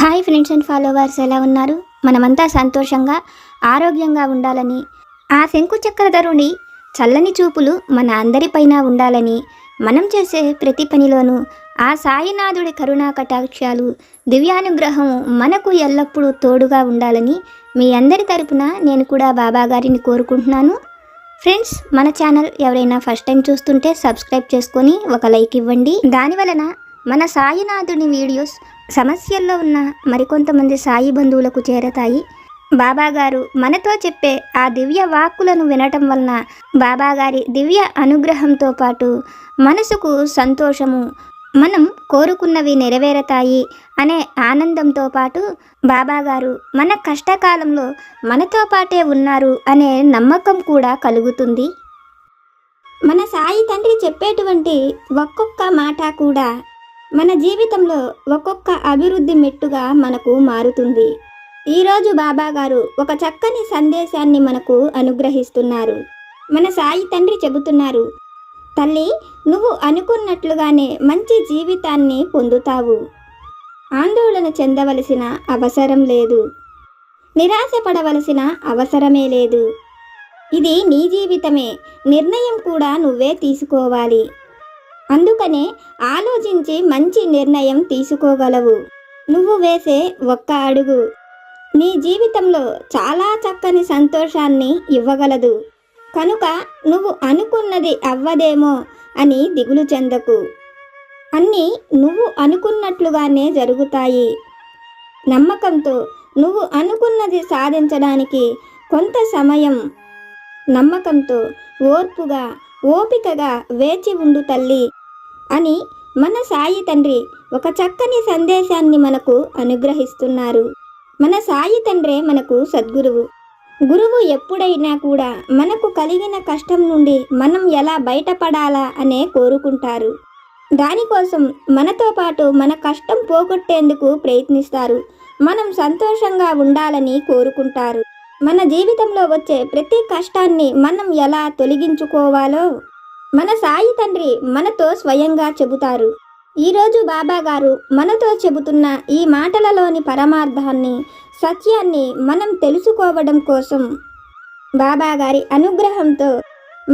Hi friends and followers, ఎలా ఉన్నారు? మనమంతా సంతోషంగా ఆరోగ్యంగా ఉండాలని, ఆ శంకు చక్రధరుని చల్లని చూపులు మన అందరిపైన ఉండాలని, మనం చేసే ప్రతి పనిలోనూ ఆ సాయినాథుడి కరుణా కటాక్షాలు, దివ్యానుగ్రహం మనకు ఎల్లప్పుడూ తోడుగా ఉండాలని మీ అందరి తరపున నేను కూడా బాబా గారిని కోరుకుంటున్నాను. ఫ్రెండ్స్, మన ఛానల్ ఎవరైనా ఫస్ట్ టైం చూస్తుంటే సబ్స్క్రైబ్ చేసుకొని ఒక లైక్ ఇవ్వండి. దానివలన మన సాయినాథుని వీడియోస్ సమస్యల్లో ఉన్న మరికొంతమంది సాయి బంధువులకు చేరతాయి. బాబాగారు మనతో చెప్పే ఆ దివ్య వాక్కులను వినటం వలన బాబాగారి దివ్య అనుగ్రహంతో పాటు మనసుకు సంతోషము, మనం కోరుకున్నవి నెరవేరతాయి అనే ఆనందంతో పాటు బాబాగారు మన కష్టకాలంలో మనతో పాటే ఉన్నారు అనే నమ్మకం కూడా కలుగుతుంది. మన సాయి తండ్రి చెప్పేటువంటి ఒక్కొక్క మాట కూడా మన జీవితంలో ఒక్కొక్క అభివృద్ధి మెట్టుగా మనకు మారుతుంది. ఈరోజు బాబాగారు ఒక చక్కని సందేశాన్ని మనకు అనుగ్రహిస్తున్నారు. మన సాయి తండ్రి చెబుతున్నారు, తల్లి, నువ్వు అనుకున్నట్లుగానే మంచి జీవితాన్ని పొందుతావు. ఆందోళన చెందవలసిన అవసరం లేదు, నిరాశపడవలసిన అవసరమే లేదు. ఇది నీ జీవితమే, నిర్ణయం కూడా నువ్వే తీసుకోవాలి. అందుకనే ఆలోచించి మంచి నిర్ణయం తీసుకోగలవు. నువ్వు వేసే ఒక్క అడుగు నీ జీవితంలో చాలా చక్కని సంతోషాన్ని ఇవ్వగలదు. కనుక నువ్వు అనుకున్నది అవ్వదేమో అని దిగులు చెందకు. అన్నీ నువ్వు అనుకున్నట్లుగానే జరుగుతాయి. నమ్మకంతో నువ్వు అనుకున్నది సాధించడానికి కొంత సమయం, నమ్మకంతో ఓర్పుగా ఓపికగా వేచి ఉండు తల్లి అని మన సాయి తండ్రి ఒక చక్కని సందేశాన్ని మనకు అనుగ్రహిస్తున్నారు. మన సాయి తండ్రే మనకు సద్గురువు. గురువు ఎప్పుడైనా కూడా మనకు కలిగిన కష్టం నుండి మనం ఎలా బయటపడాలా అనే కోరుకుంటారు. దానికోసం మనతో పాటు మన కష్టం పోగొట్టేందుకు ప్రయత్నిస్తారు. మనం సంతోషంగా ఉండాలని కోరుకుంటారు. మన జీవితంలో వచ్చే ప్రతి కష్టాన్ని మనం ఎలా తొలగించుకోవాలో మన సాయి తండ్రి మనతో స్వయంగా చెబుతారు. ఈరోజు బాబాగారు మనతో చెబుతున్న ఈ మాటలలోని పరమార్థాన్ని, సత్యాన్ని మనం తెలుసుకోవడం కోసం బాబాగారి అనుగ్రహంతో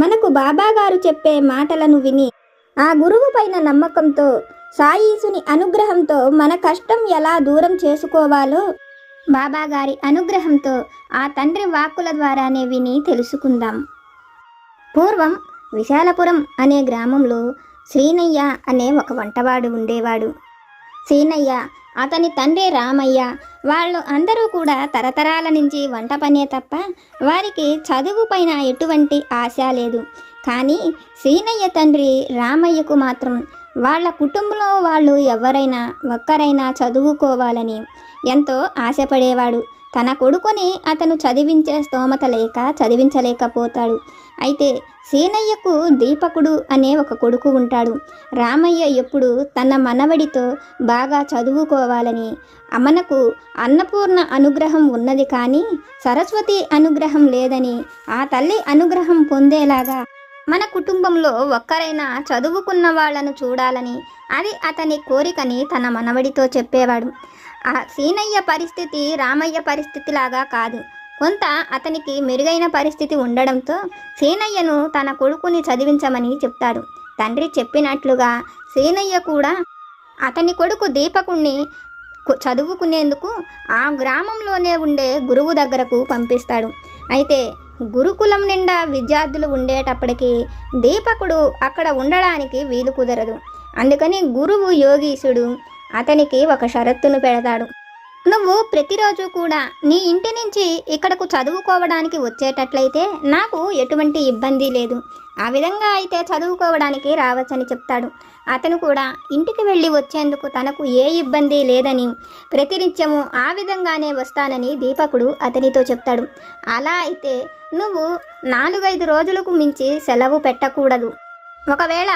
మనకు బాబాగారు చెప్పే మాటలను విని ఆ గురువు పైన నమ్మకంతో, సాయీసుని అనుగ్రహంతో మన కష్టం ఎలా దూరం చేసుకోవాలో బాబాగారి అనుగ్రహంతో ఆ తండ్రి వాక్కుల ద్వారానే విని తెలుసుకుందాం. పూర్వం విశాలపురం అనే గ్రామంలో శ్రీనయ్య అనే ఒక వంటవాడు ఉండేవాడు. శ్రీనయ్య, అతని తండ్రి రామయ్య, వాళ్ళు అందరూ కూడా తరతరాల నుంచి వంట పనే తప్ప వారికి చదువు పైన ఎటువంటి ఆశ లేదు. కానీ శ్రీనయ్య తండ్రి రామయ్యకు మాత్రం వాళ్ళ కుటుంబంలో వాళ్ళు ఎవరైనా ఒక్కరైనా చదువుకోవాలని ఎంతో ఆశపడేవాడు. తన కొడుకుని అతను చదివించే స్తోమత లేక చదివించలేకపోతాడు. అయితే సీనయ్యకు దీపకుడు అనే ఒక కొడుకు ఉంటాడు. రామయ్య ఎప్పుడు తన మనవడితో బాగా చదువుకోవాలని, మనకు అన్నపూర్ణ అనుగ్రహం ఉన్నది కానీ సరస్వతి అనుగ్రహం లేదని, ఆ తల్లి అనుగ్రహం పొందేలాగా మన కుటుంబంలో ఒక్కరైనా చదువుకున్న వాళ్ళను చూడాలని, అది అతని కోరికని తన మనవడితో చెప్పేవాడు. ఆ సీనయ్య పరిస్థితి రామయ్య పరిస్థితిలాగా కాదు. కొంత అతనికి మెరుగైన పరిస్థితి ఉండడంతో సీనయ్యను తన కొడుకుని చదివించమని చెప్తాడు. తండ్రి చెప్పినట్లుగా సీనయ్య కూడా అతని కొడుకు దీపకుణ్ణి చదువుకునేందుకు ఆ గ్రామంలోనే ఉండే గురువు దగ్గరకు పంపిస్తాడు. అయితే గురుకులం నిండా విద్యార్థులు ఉండేటప్పటికీ దీపకుడు అక్కడ ఉండడానికి వీలు కుదరదు. అందుకని గురువు యోగీశుడు అతనికి ఒక షరతును పెడతాడు. నువ్వు ప్రతిరోజు కూడా నీ ఇంటి నుంచి ఇక్కడకు చదువుకోవడానికి వచ్చేటట్లయితే నాకు ఎటువంటి ఇబ్బంది లేదు. ఆ విధంగా అయితే చదువుకోవడానికి రావచ్చని చెప్తాడు. అతను కూడా ఇంటికి వెళ్ళి వచ్చేందుకు తనకు ఏ ఇబ్బంది లేదని, ప్రతినిత్యము ఆ విధంగానే వస్తానని దీపకుడు అతనితో చెప్తాడు. అలా అయితే నువ్వు 4-5 రోజులకు మించి సెలవు పెట్టకూడదు. ఒకవేళ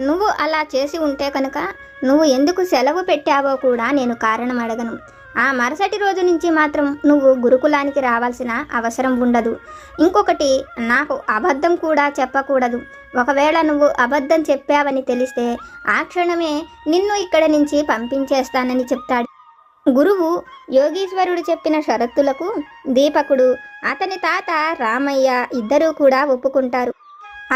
నువ్వు అలా చేసి ఉంటే కనుక నువ్వు ఎందుకు సెలవు పెట్టావో కూడా నేను కారణం అడగను. ఆ మరుసటి రోజు నుంచి మాత్రం నువ్వు గురుకులానికి రావాల్సిన అవసరం ఉండదు. ఇంకొకటి, నాకు అబద్ధం కూడా చెప్పకూడదు. ఒకవేళ నువ్వు అబద్ధం చెప్పావని తెలిస్తే ఆ క్షణమే నిన్ను ఇక్కడ నుంచి పంపించేస్తానని చెప్తాడు. గురువు యోగీశ్వరుడు చెప్పిన షరతులకు దీపకుడు, అతని తాత రామయ్య ఇద్దరూ కూడా ఒప్పుకుంటారు.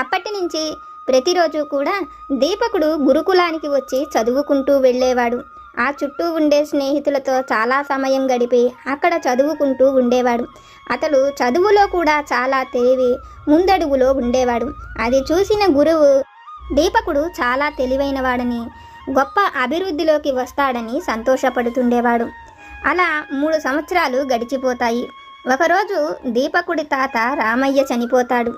అప్పటి నుంచి ప్రతిరోజు కూడా దీపకుడు గురుకులానికి వచ్చి చదువుకుంటూ వెళ్ళేవాడు. ఆ చుట్టూ ఉండే స్నేహితులతో చాలా సమయం గడిపి అక్కడ చదువుకుంటూ ఉండేవాడు. అతడు చదువులో కూడా చాలా తెలివి ముందడుగులో ఉండేవాడు. అది చూసిన గురువు దీపకుడు చాలా తెలివైనవాడని, గొప్ప అభివృద్ధిలోకి వస్తాడని సంతోషపడుతుండేవాడు. అలా 3 సంవత్సరాలు గడిచిపోతాయి. ఒకరోజు దీపకుడి తాత రామయ్య చనిపోతాడు.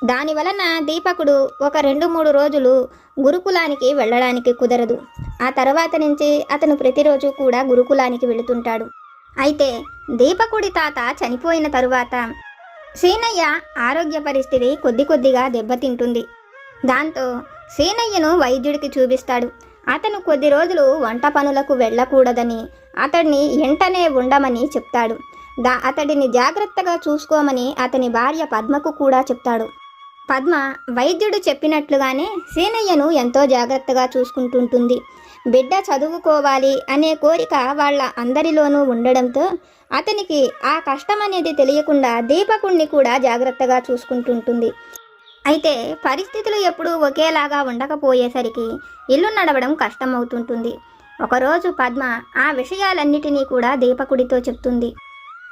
దానివలన దీపకుడు ఒక 2-3 రోజులు గురుకులానికి వెళ్ళడానికి కుదరదు. ఆ తర్వాత నుంచి అతను ప్రతిరోజు కూడా గురుకులానికి వెళుతుంటాడు. అయితే దీపకుడి తాత చనిపోయిన తరువాత సీనయ్య ఆరోగ్య పరిస్థితి కొద్దిగా దెబ్బతింటుంది. దాంతో సీనయ్యను వైద్యుడికి చూపిస్తాడు. అతను కొద్ది రోజులు వంట పనులకు వెళ్ళకూడదని, అతడిని వెంటనే ఉండమని చెప్తాడు. అతడిని జాగ్రత్తగా చూసుకోమని అతని భార్య పద్మకు కూడా చెప్తాడు. పద్మ వైద్యుడు చెప్పినట్లుగానే సీనయ్యను ఎంతో జాగ్రత్తగా చూసుకుంటుంటుంది. బిడ్డ చదువుకోవాలి అనే కోరిక వాళ్ళ అందరిలోనూ ఉండడంతో అతనికి ఆ కష్టం అనేది తెలియకుండా దీపకుణ్ణి కూడా జాగ్రత్తగా చూసుకుంటుంటుంది. అయితే పరిస్థితులు ఎప్పుడూ ఒకేలాగా ఉండకపోయేసరికి ఇల్లు నడవడం కష్టమవుతుంటుంది. ఒకరోజు పద్మ ఆ విషయాలన్నిటినీ కూడా దీపకుడితో చెప్తుంది.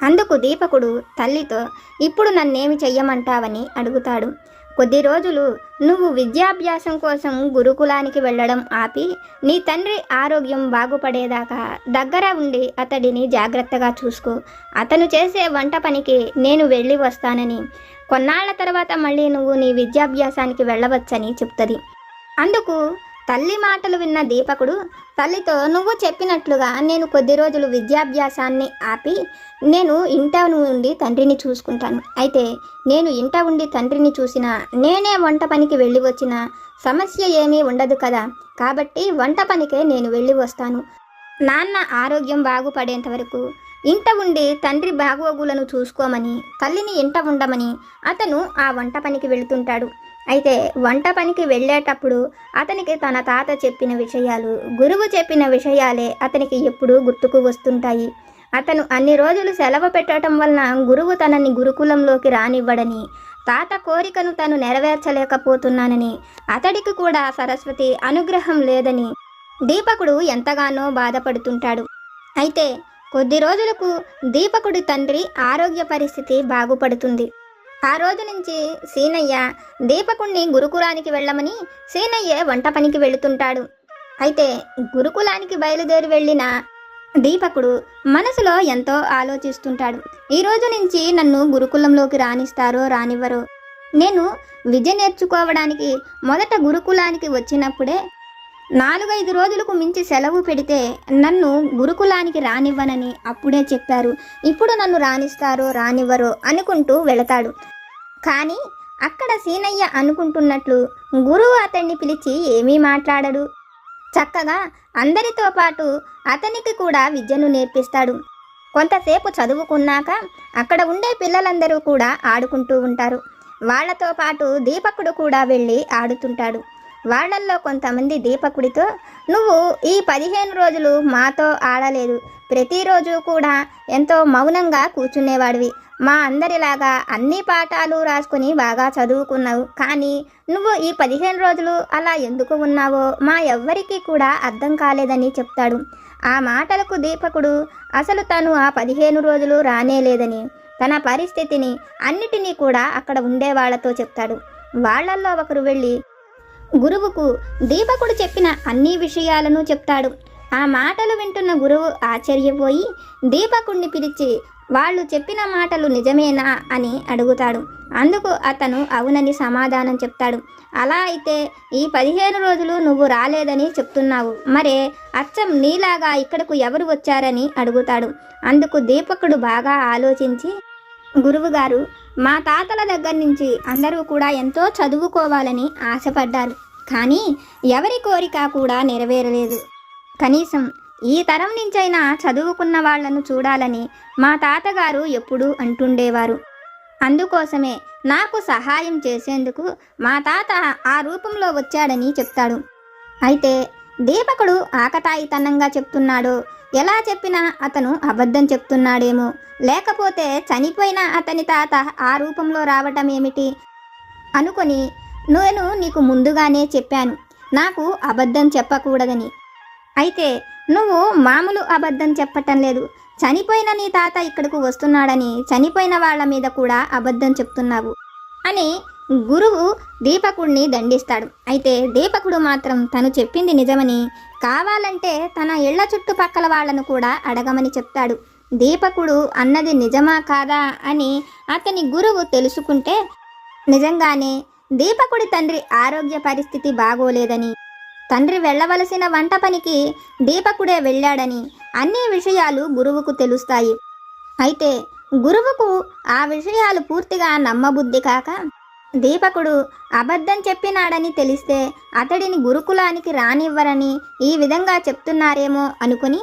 అందుకు దీపకుడు తల్లితో, ఇప్పుడు నన్నేమి చెయ్యమంటావని అడుగుతాడు. కొద్ది రోజులు నువ్వు విద్యాభ్యాసం కోసం గురుకులానికి వెళ్ళడం ఆపి నీ తండ్రి ఆరోగ్యం బాగుపడేదాకా దగ్గర ఉండి అతడిని జాగ్రత్తగా చూసుకో. అతను చేసే వంట పనికి నేను వెళ్ళి వస్తానని, కొన్నాళ్ల తర్వాత మళ్ళీ నువ్వు నీ విద్యాభ్యాసానికి వెళ్ళవచ్చని చెప్తుంది. అందుకు తల్లి మాటలు విన్న దీపకుడు తల్లితో, నువ్వు చెప్పినట్లుగా నేను కొద్ది రోజులు విద్యాభ్యాసాన్ని ఆపి నేను ఇంట ఉండి తండ్రిని చూసుకుంటాను. అయితే నేను ఇంట ఉండి తండ్రిని చూసినా, నేనే వంట పనికి వెళ్ళి వచ్చిన సమస్య ఏమీ ఉండదు కదా, కాబట్టి వంట పనికే నేను వెళ్ళి వస్తాను. నాన్న ఆరోగ్యం బాగుపడేంత వరకు ఇంట ఉండి తండ్రి బాగోగులను చూసుకోమని, తల్లిని ఇంట ఉండమని అతను ఆ వంట పనికి వెళుతుంటాడు. అయితే వంట పనికి వెళ్ళేటప్పుడు అతనికి తన తాత చెప్పిన విషయాలు, గురువు చెప్పిన విషయాలే అతనికి ఎప్పుడూ గుర్తుకు వస్తుంటాయి. అతను అన్ని రోజులు సెలవు పెట్టడం వలన గురువు తనని గురుకులంలోకి రానివ్వడని, తాత కోరికను తను నెరవేర్చలేకపోతున్నానని, అతడికి కూడా సరస్వతి అనుగ్రహం లేదని దీపకుడు ఎంతగానో బాధపడుతుంటాడు. అయితే కొద్ది రోజులకు దీపకుడి తండ్రి ఆరోగ్య పరిస్థితి బాగుపడుతుంది. ఆ రోజు నుంచి సీనయ్య దీపకుణ్ణి గురుకులానికి వెళ్ళమని సీనయ్య వంట పనికి వెళుతుంటాడు. అయితే గురుకులానికి బయలుదేరి వెళ్ళిన దీపకుడు మనసులో ఎంతో ఆలోచిస్తుంటాడు. ఈ రోజు నుంచి నన్ను గురుకులంలోకి రానిస్తారో రానివ్వరో, నేను విద్య నేర్చుకోవడానికి మొదట గురుకులానికి వచ్చినప్పుడే 4-5 రోజులకు మించి సెలవు పెడితే నన్ను గురుకులానికి రానివ్వనని అప్పుడే చెప్పారు. ఇప్పుడు నన్ను రానిస్తారో రానివ్వరో అనుకుంటూ వెళతాడు. కానీ అక్కడ సీనయ్య అనుకుంటున్నట్లు గురువు అతన్ని పిలిచి ఏమీ మాట్లాడడు. చక్కగా అందరితో పాటు అతనికి కూడా విద్యను నేర్పిస్తాడు. కొంతసేపు చదువుకున్నాక అక్కడ ఉండే పిల్లలందరూ కూడా ఆడుకుంటూ ఉంటారు. వాళ్లతో పాటు దీపకుడు కూడా వెళ్ళి ఆడుతుంటాడు. వాళ్లల్లో కొంతమంది దీపకుడితో, నువ్వు ఈ 15 రోజులు మాతో ఆడలేదు, ప్రతిరోజు కూడా ఎంతో మౌనంగా కూర్చునేవాడివి, మా అందరిలాగా అన్ని పాఠాలు రాసుకుని బాగా చదువుకున్నావు, కానీ నువ్వు ఈ 15 రోజులు అలా ఎందుకు ఉన్నావో మా ఎవ్వరికీ కూడా అర్థం కాలేదని చెప్తాడు. ఆ మాటలకు దీపకుడు అసలు తను ఆ 15 రోజులు రానేలేదని, తన పరిస్థితిని అన్నిటినీ కూడా అక్కడ ఉండే వాళ్లతో చెప్తాడు. వాళ్లల్లో ఒకరు వెళ్ళి గురువుకు దీపకుడు చెప్పిన అన్ని విషయాలను చెప్తాడు. ఆ మాటలు వింటున్న గురువు ఆశ్చర్యపోయి దీపకుడిని పిలిచి వాళ్ళు చెప్పిన మాటలు నిజమేనా అని అడుగుతాడు. అందుకు అతను అవునని సమాధానం చెప్తాడు. అలా అయితే ఈ 15 రోజులు నువ్వు రాలేదని చెప్తున్నావు, మరే అచ్చం నీలాగా ఇక్కడకు ఎవరు వచ్చారని అడుగుతాడు. అందుకు దీపకుడు బాగా ఆలోచించి, గురువుగారు, మా తాతల దగ్గర నుంచి అందరూ కూడా ఎంతో చదువుకోవాలని ఆశపడ్డారు, కానీ ఎవరి కోరిక కూడా నెరవేరలేదు. కనీసం ఈ తరం నుంచైనా చదువుకున్న వాళ్లను చూడాలని మా తాతగారు ఎప్పుడూ అంటుండేవారు. అందుకోసమే నాకు సహాయం చేసేందుకు మా తాత ఆ రూపంలో వచ్చాడని చెప్తాడు. అయితే దీపకుడు ఆకతాయితనంగా చెప్తున్నాడో ఎలా చెప్పినా అతను అబద్ధం చెప్తున్నాడేమో, లేకపోతే చనిపోయిన అతని తాత ఆ రూపంలో రావటం ఏమిటి అనుకొని నేను నీకు ముందుగానే చెప్పాను నాకు అబద్ధం చెప్పకూడదని. అయితే నువ్వు మామూలు అబద్ధం చెప్పటం లేదు, చనిపోయిన నీ తాత ఇక్కడకు వస్తున్నాడని చనిపోయిన వాళ్ళ మీద కూడా అబద్ధం చెప్తున్నావు అని గురువు దీపకుడిని దండిస్తాడు. అయితే దీపకుడు మాత్రం తను చెప్పింది నిజమని, కావాలంటే తన ఇళ్ల చుట్టుపక్కల వాళ్లను కూడా అడగమని చెప్తాడు. దీపకుడు అన్నది నిజమా కాదా అని అతని గురువు తెలుసుకుంటే నిజంగానే దీపకుడి తండ్రి ఆరోగ్య పరిస్థితి బాగోలేదని, తండ్రి వెళ్ళవలసిన వంట పనికి దీపకుడే వెళ్ళాడని అన్ని విషయాలు గురువుకు తెలుస్తాయి. అయితే గురువుకు ఆ విషయాలు పూర్తిగా నమ్మబుద్ధి కాక, దీపకుడు అబద్ధం చెప్పినాడని తెలిస్తే అతడిని గురుకులానికి రానివ్వరని ఈ విధంగా చెప్తున్నారేమో అనుకుని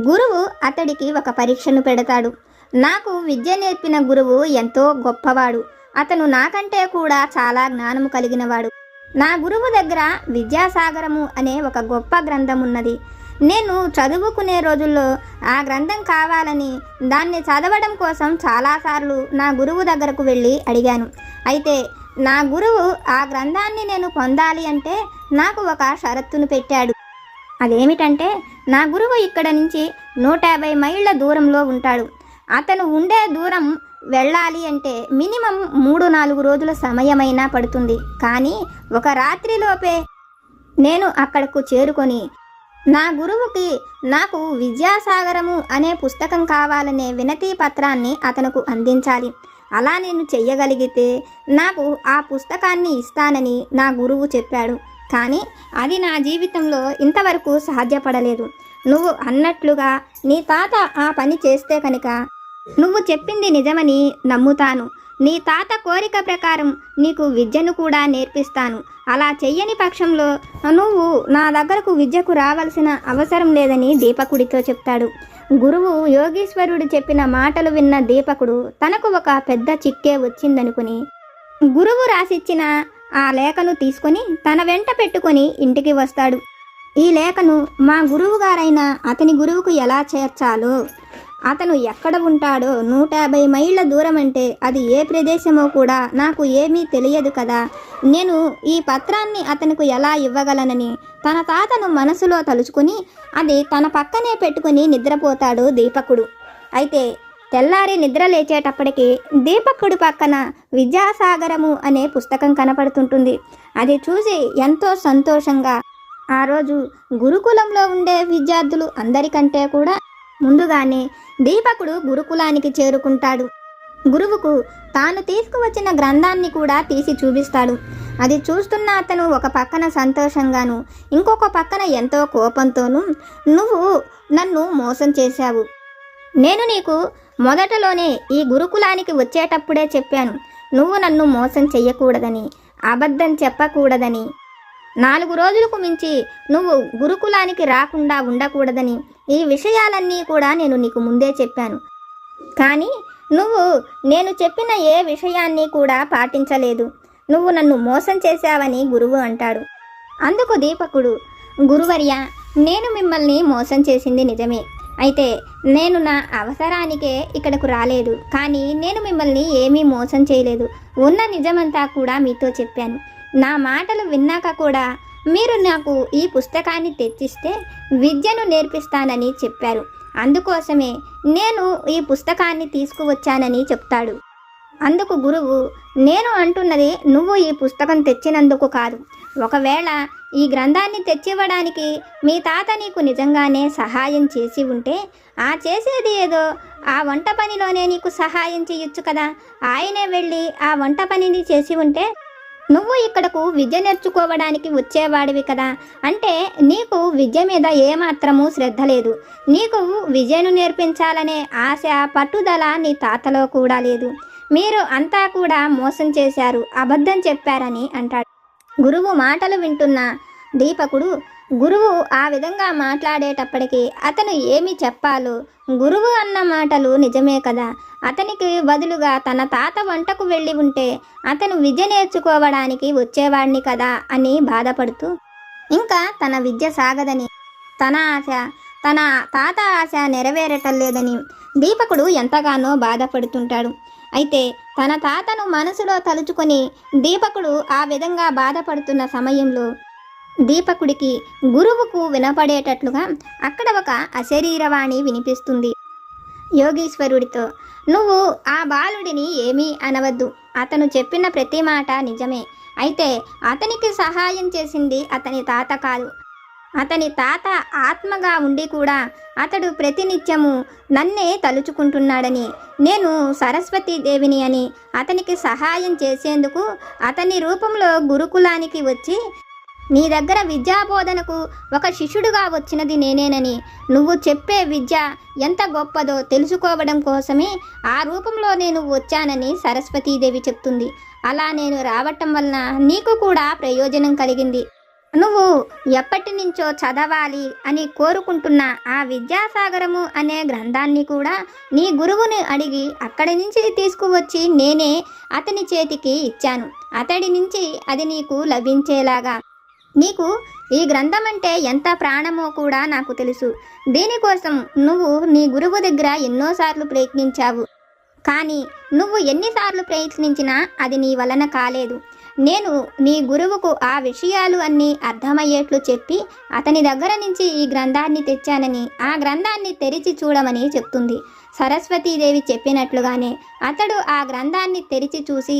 గురువు అతడికి ఒక పరీక్షను పెడతాడు. నాకు విద్య నేర్పిన గురువు ఎంతో గొప్పవాడు, అతను నాకంటే కూడా చాలా జ్ఞానము కలిగినవాడు. నా గురువు దగ్గర విద్యాసాగరము అనే ఒక గొప్ప గ్రంథం ఉన్నది. నేను చదువుకునే రోజుల్లో ఆ గ్రంథం కావాలని దాన్ని చదవడం కోసం చాలాసార్లు నా గురువు దగ్గరకు వెళ్ళి అడిగాను. అయితే నా గురువు ఆ గ్రంథాన్ని నేను పొందాలి అంటే నాకు ఒక షరతును పెట్టాడు. అదేమిటంటే నా గురువు ఇక్కడ నుంచి 150 మైళ్ళ దూరంలో ఉంటాడు. అతను ఉండే దూరం వెళ్ళాలి అంటే మినిమం 3-4 రోజుల సమయమైనా పడుతుంది. కానీ ఒక రాత్రిలోపే నేను అక్కడకు చేరుకొని నా గురువుకి నాకు విద్యాసాగరము అనే పుస్తకం కావాలనే వినతి పత్రాన్ని అతనుకు అందించాలి. అలా నేను చెయ్యగలిగితే నాకు ఆ పుస్తకాన్ని ఇస్తానని నా గురువు చెప్పాడు. కానీ అది నా జీవితంలో ఇంతవరకు సాధ్యపడలేదు. నువ్వు అన్నట్లుగా నీ తాత ఆ పని చేస్తే కనుక నువ్వు చెప్పింది నిజమని నమ్ముతాను. నీ తాత కోరిక ప్రకారం నీకు విద్యను కూడా నేర్పిస్తాను. అలా చెయ్యని పక్షంలో నువ్వు నా దగ్గరకు విద్యకు రావాల్సిన అవసరం లేదని దీపకుడితో చెప్తాడు. గురువు యోగీశ్వరుడు చెప్పిన మాటలు విన్న దీపకుడు తనకు ఒక పెద్ద చిక్కే వచ్చిందనుకుని గురువు రాసిచ్చిన ఆ లేఖను తీసుకొని తన వెంట పెట్టుకొని ఇంటికి వస్తాడు. ఈ లేఖను మా గురువు గారైన అతని గురువుకు ఎలా చేర్చాలో, అతను ఎక్కడ ఉంటాడో 150 మైళ్ళ దూరం అంటే అది ఏ ప్రదేశమో కూడా నాకు ఏమీ తెలియదు కదా, నేను ఈ పత్రాన్ని అతనికి ఎలా ఇవ్వగలనని తన తాతను మనసులో తలుచుకుని అది తన పక్కనే పెట్టుకుని నిద్రపోతాడు దీపకుడు. అయితే తెల్లారి నిద్ర లేచేటప్పటికి దీపకుడి పక్కన విద్యాసాగరము అనే పుస్తకం కనపడుతుంటుంది. అది చూసి ఎంతో సంతోషంగా ఆ రోజు గురుకులంలో ఉండే విద్యార్థులు అందరికంటే కూడా ముందుగానే దీపకుడు గురుకులానికి చేరుకుంటాడు. గురువుకు తాను తీసుకువచ్చిన గ్రంథాన్ని కూడా తీసి చూపిస్తాడు. అది చూస్తున్న అతను ఒక పక్కన సంతోషంగాను ఇంకొక పక్కన ఎంతో కోపంతోనూ, నువ్వు నన్ను మోసం చేశావు, నేను నీకు మొదటలోనే ఈ గురుకులానికి వచ్చేటప్పుడే చెప్పాను నువ్వు నన్ను మోసం చెయ్యకూడదని, అబద్ధం చెప్పకూడదని, 4 రోజులకు మించి నువ్వు గురుకులానికి రాకుండా ఉండకూడదని, ఈ విషయాలన్నీ కూడా నేను నీకు ముందే చెప్పాను. కానీ నువ్వు నేను చెప్పిన ఏ విషయాన్ని కూడా పాటించలేదు, నువ్వు నన్ను మోసం చేశావని గురువు అంటాడు. అందుకు దీపకుడు, గురువర్య, నేను మిమ్మల్ని మోసం చేసింది నిజమే. అయితే నేను నా అవసరానికే ఇక్కడకు రాలేదు, కానీ నేను మిమ్మల్ని ఏమీ మోసం చేయలేదు. ఉన్న నిజమంతా కూడా మీతో చెప్పాను. నా మాటలు విన్నాక కూడా మీరు నాకు ఈ పుస్తకాన్ని తెచ్చిస్తే విద్యను నేర్పిస్తానని చెప్పారు. అందుకోసమే నేను ఈ పుస్తకాన్ని తీసుకువచ్చానని చెప్తాడు. అందుకు గురువు, నేను అంటున్నది నువ్వు ఈ పుస్తకం తెచ్చినందుకు కాదు. ఒకవేళ ఈ గ్రంథాన్ని తెచ్చివ్వడానికి మీ తాత నీకు నిజంగానే సహాయం చేసి ఉంటే ఆ చేసేది ఏదో ఆ వంట పనిలోనే నీకు సహాయం చేయొచ్చు కదా. ఆయనే వెళ్ళి ఆ వంట పనిని చేసి ఉంటే నువ్వు ఇక్కడకు విద్య నేర్చుకోవడానికి వచ్చేవాడివి కదా. అంటే నీకు విద్య మీద ఏమాత్రమూ శ్రద్ధ లేదు. నీకు విద్యను నేర్పించాలనే ఆశ, పట్టుదల నీ తాతలో కూడా లేదు. మీరు అంతా కూడా మోసం చేశారు, అబద్ధం చెప్పారని అంటాడు. గురువు మాటలు వింటున్న దీపకుడు గురువు ఆ విధంగా మాట్లాడేటప్పటికీ అతను ఏమి చెప్పాలో, గురువు అన్న మాటలు నిజమే కదా, అతనికి బదులుగా తన తాత వంటకు వెళ్ళి ఉంటే అతను విద్య నేర్చుకోవడానికి వచ్చేవాడిని కదా అని బాధపడుతూ ఇంకా తన విద్య సాగదని, తన ఆశ తన తాత ఆశ నెరవేరటం లేదని దీపకుడు ఎంతగానో బాధపడుతుంటాడు. అయితే తన తాతను మనసులో తలుచుకొని దీపకుడు ఆ విధంగా బాధపడుతున్న సమయంలో దీపకుడికి గురువుకు వినపడేటట్లుగా అక్కడ ఒక అశరీరవాణి వినిపిస్తుంది. యోగీశ్వరుడితో, నువ్వు ఆ బాలుడిని ఏమీ అనవద్దు, అతను చెప్పిన ప్రతి మాట నిజమే. అయితే అతనికి సహాయం చేసింది అతని తాత కాదు. అతని తాత ఆత్మగా ఉండి కూడా అతడు ప్రతినిత్యము నన్నే తలుచుకుంటున్నాడని, నేను సరస్వతీదేవిని అని అతనికి సహాయం చేసేందుకు అతని రూపంలో గురుకులానికి వచ్చి నీ దగ్గర విద్యాబోధనకు ఒక శిష్యుడుగా వచ్చినది నేనేనని, నువ్వు చెప్పే విద్య ఎంత గొప్పదో తెలుసుకోవడం కోసమే ఆ రూపంలో నేను వచ్చానని సరస్వతీదేవి చెప్తుంది. అలా నేను రావటం వలన నీకు కూడా ప్రయోజనం కలిగింది. నువ్వు ఎప్పటి నుంచో చదవాలి అని కోరుకుంటున్న ఆ విద్యాసాగరము అనే గ్రంథాన్ని కూడా నీ గురువుని అడిగి అక్కడి నుంచి తీసుకువచ్చి నేనే అతని చేతికి ఇచ్చాను. అతడి నుంచి అది నీకు లభించేలాగా. నీకు ఈ గ్రంథం అంటే ఎంత ప్రాణమో కూడా నాకు తెలుసు. దీనికోసం నువ్వు నీ గురువు దగ్గర ఎన్నోసార్లు ప్రయత్నించావు. కానీ నువ్వు ఎన్నిసార్లు ప్రయత్నించినా అది నీ వలన కాలేదు. నేను నీ గురువుకు ఆ విషయాలు అన్నీ అర్థమయ్యేట్లు చెప్పి అతని దగ్గర నుంచి ఈ గ్రంథాన్ని తెచ్చానని, ఆ గ్రంథాన్ని తెరిచి చూడమని చెప్తుంది. సరస్వతీదేవి చెప్పినట్లుగానే అతడు ఆ గ్రంథాన్ని తెరిచి చూసి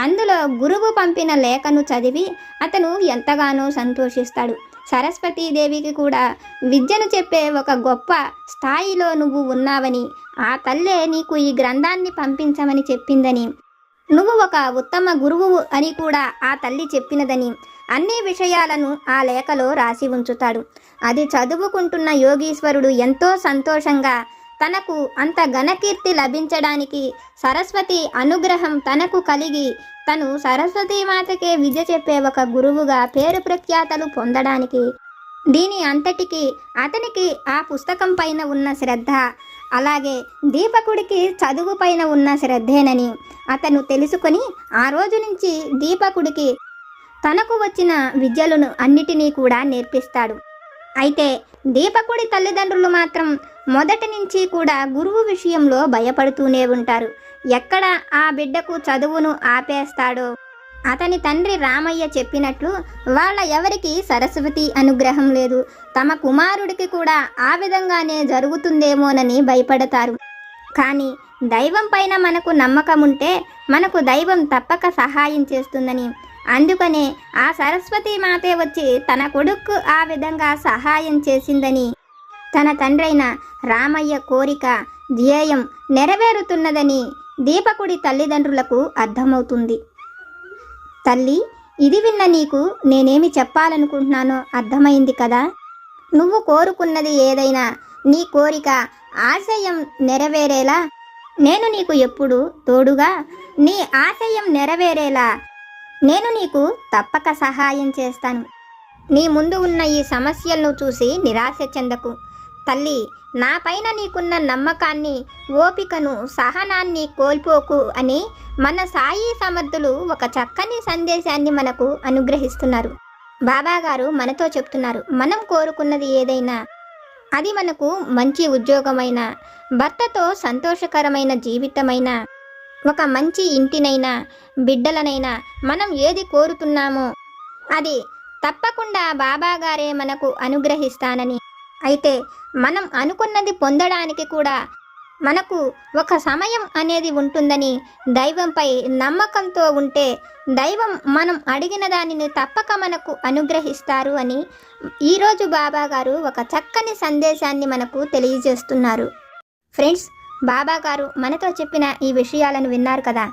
అందులో గురువు పంపిన లేఖను చదివి అతను ఎంతగానో సంతోషిస్తాడు. సరస్వతీదేవికి కూడా విద్యను చెప్పే ఒక గొప్ప స్థాయిలో నువ్వు ఉన్నావని, ఆ తల్లే నీకు ఈ గ్రంథాన్ని పంపించమని చెప్పిందని, నువ్వు ఒక ఉత్తమ గురువు అని కూడా ఆ తల్లి చెప్పినదని, అన్ని విషయాలను ఆ లేఖలో రాసి ఉంచుతాడు. అది చదువుకుంటున్న యోగీశ్వరుడు ఎంతో సంతోషంగా తనకు అంత ఘనకీర్తి లభించడానికి, సరస్వతి అనుగ్రహం తనకు కలిగి తను సరస్వతీమాతకే విద్య చెప్పే ఒక గురువుగా పేరు ప్రఖ్యాతలు పొందడానికి, దీని అంతటికి అతనికి ఆ పుస్తకం పైన ఉన్న శ్రద్ధ, అలాగే దీపకుడికి చదువు పైన ఉన్న శ్రద్ధేనని అతను తెలుసుకొని ఆ రోజు నుంచి దీపకుడికి తనకు వచ్చిన విద్యలను అన్నిటినీ కూడా నేర్పిస్తాడు. అయితే దీపకుడి తల్లిదండ్రులు మాత్రం మొదటి నుంచి కూడా గురువు విషయంలో భయపడుతూనే ఉంటారు. ఎక్కడ ఆ బిడ్డకు చదువును ఆపేస్తాడో, అతని తండ్రి రామయ్య చెప్పినట్లు వాళ్ళ ఎవరికి సరస్వతి అనుగ్రహం లేదు, తమ కుమారుడికి కూడా ఆ విధంగానే జరుగుతుందేమోనని భయపడతారు. కానీ దైవం పైన మనకు నమ్మకం ఉంటే మనకు దైవం తప్పక సహాయం చేస్తుందని, అందుకనే ఆ సరస్వతి మాతే వచ్చి తన కొడుకు ఆ విధంగా సహాయం చేసిందని తన తండ్రైన రామయ్య కోరిక ధ్యేయం నెరవేరుతున్నదని దీపకుడి తల్లిదండ్రులకు అర్థమవుతుంది. తల్లి, ఇది విన్న నీకు నేనేమి చెప్పాలనుకుంటున్నానో అర్థమైంది కదా. నువ్వు కోరుకున్నది ఏదైనా, నీ కోరిక ఆశయం నెరవేరేలా నేను నీకు ఎప్పుడు తోడుగా, నీ ఆశయం నెరవేరేలా నేను నీకు తప్పక సహాయం చేస్తాను. నీ ముందు ఉన్న ఈ సమస్యలను చూసి నిరాశ చెందకు తల్లి. నా పైన నీకున్న నమ్మకాన్ని, ఓపికను, సహనాన్ని కోల్పోకు అని మన సాయి సమర్థులు ఒక చక్కని సందేశాన్ని మనకు అనుగ్రహిస్తున్నారు. బాబాగారు మనతో చెప్తున్నారు, మనం కోరుకున్నది ఏదైనా అది మనకు మంచి ఉద్యోగమైన, భర్తతో సంతోషకరమైన జీవితమైనా, ఒక మంచి ఇంటినైనా, బిడ్డలనైనా మనం ఏది కోరుతున్నామో అది తప్పకుండా బాబాగారే మనకు అనుగ్రహిస్తానని. అయితే మనం అనుకున్నది పొందడానికి కూడా మనకు ఒక సమయం అనేది ఉంటుందని, దైవంపై నమ్మకంతో ఉంటే దైవం మనం అడిగిన దానిని తప్పక మనకు అనుగ్రహిస్తారు అని ఈరోజు బాబాగారు ఒక చక్కని సందేశాన్ని మనకు తెలియజేస్తున్నారు. ఫ్రెండ్స్, బాబాగారు మనతో చెప్పిన ఈ విషయాలను విన్నారు కదా.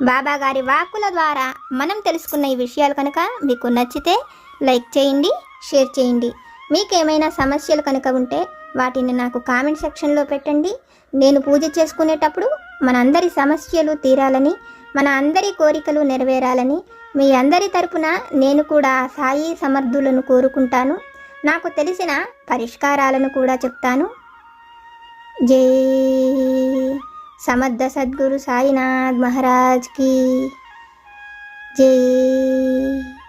బాబాగారి వాక్కుల ద్వారా మనం తెలుసుకున్న ఈ విషయాలు కనుక మీకు నచ్చితే లైక్ చేయండి, షేర్ చేయండి. మీకేమైనా సమస్యలు కనుక ఉంటే వాటిని నాకు కామెంట్ సెక్షన్లో పెట్టండి. నేను పూజ చేసుకునేటప్పుడు మనందరి సమస్యలు తీరాలని, మన అందరి కోరికలు నెరవేరాలని మీ అందరి తరపున నేను కూడా సాయి సమర్థులను కోరుకుంటాను. నాకు తెలిసిన పరిష్కారాలను కూడా చెప్తాను. జై సమర్థ సద్గురు సాయినాథ్ మహారాజ్ की जय।